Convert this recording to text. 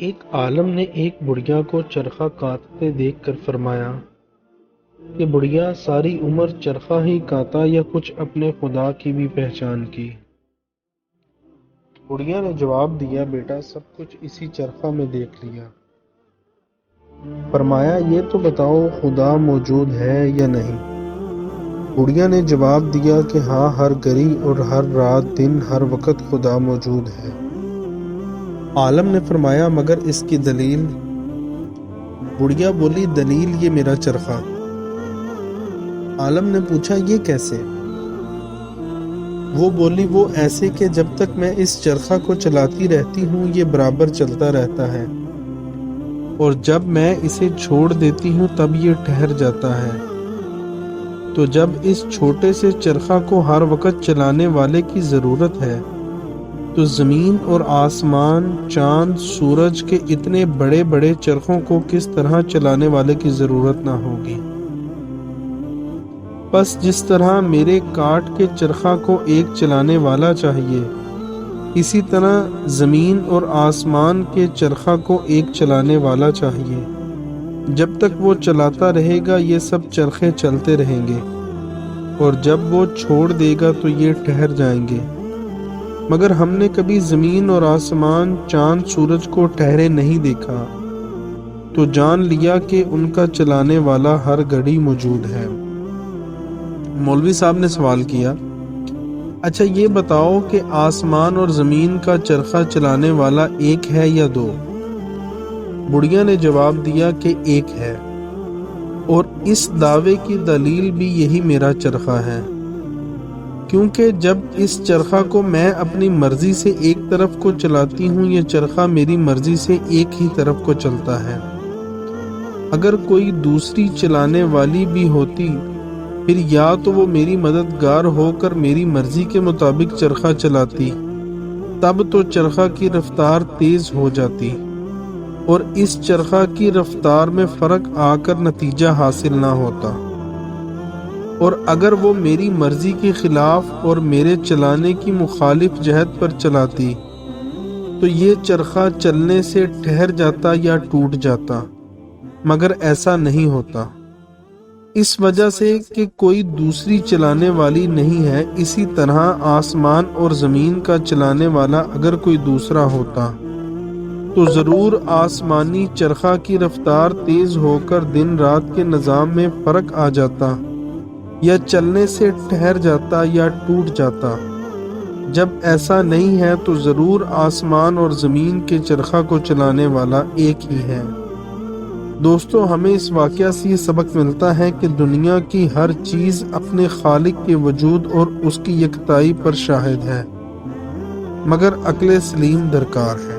ایک عالم نے ایک بڑھیا کو چرخہ کاٹتے دیکھ کر فرمایا کہ بڑھیا ساری عمر چرخہ ہی کاتا یا کچھ اپنے خدا کی بھی پہچان کی؟ بڑھیا نے جواب دیا، بیٹا سب کچھ اسی چرخہ میں دیکھ لیا۔ فرمایا، یہ تو بتاؤ خدا موجود ہے یا نہیں؟ بڑھیا نے جواب دیا کہ ہاں، ہر گھڑی اور ہر رات دن ہر وقت خدا موجود ہے۔ عالم نے فرمایا، مگر اس کی دلیل؟ بڑھیا بولی، دلیل یہ میرا چرخہ۔ عالم نے پوچھا، یہ کیسے؟ وہ بولی، وہ ایسے کہ جب تک میں اس چرخہ کو چلاتی رہتی ہوں یہ برابر چلتا رہتا ہے، اور جب میں اسے چھوڑ دیتی ہوں تب یہ ٹھہر جاتا ہے۔ تو جب اس چھوٹے سے چرخہ کو ہر وقت چلانے والے کی ضرورت ہے تو زمین اور آسمان، چاند، سورج کے اتنے بڑے بڑے چرخوں کو کس طرح چلانے والے کی ضرورت نہ ہوگی؟ بس جس طرح میرے کاٹ کے چرخہ کو ایک چلانے والا چاہیے، اسی طرح زمین اور آسمان کے چرخہ کو ایک چلانے والا چاہیے۔ جب تک وہ چلاتا رہے گا یہ سب چرخے چلتے رہیں گے، اور جب وہ چھوڑ دے گا تو یہ ٹھہر جائیں گے۔ مگر ہم نے کبھی زمین اور آسمان، چاند، سورج کو ٹھہرے نہیں دیکھا، تو جان لیا کہ ان کا چلانے والا ہر گھڑی موجود ہے۔ مولوی صاحب نے سوال کیا، اچھا یہ بتاؤ کہ آسمان اور زمین کا چرخہ چلانے والا ایک ہے یا دو؟ بڑھیا نے جواب دیا کہ ایک ہے، اور اس دعوے کی دلیل بھی یہی میرا چرخہ ہے، کیونکہ جب اس چرخہ کو میں اپنی مرضی سے ایک طرف کو چلاتی ہوں یہ چرخہ میری مرضی سے ایک ہی طرف کو چلتا ہے۔ اگر کوئی دوسری چلانے والی بھی ہوتی پھر یا تو وہ میری مددگار ہو کر میری مرضی کے مطابق چرخہ چلاتی، تب تو چرخہ کی رفتار تیز ہو جاتی اور اس چرخہ کی رفتار میں فرق آ کر نتیجہ حاصل نہ ہوتا، اور اگر وہ میری مرضی کے خلاف اور میرے چلانے کی مخالف جہت پر چلاتی تو یہ چرخہ چلنے سے ٹھہر جاتا یا ٹوٹ جاتا، مگر ایسا نہیں ہوتا۔ اس وجہ سے کہ کوئی دوسری چلانے والی نہیں ہے، اسی طرح آسمان اور زمین کا چلانے والا اگر کوئی دوسرا ہوتا تو ضرور آسمانی چرخہ کی رفتار تیز ہو کر دن رات کے نظام میں فرق آ جاتا، یا چلنے سے ٹھہر جاتا یا ٹوٹ جاتا۔ جب ایسا نہیں ہے تو ضرور آسمان اور زمین کے چرخہ کو چلانے والا ایک ہی ہے۔ دوستو، ہمیں اس واقعہ سے یہ سبق ملتا ہے کہ دنیا کی ہر چیز اپنے خالق کے وجود اور اس کی یکتائی پر شاہد ہے، مگر عقل سلیم درکار ہے۔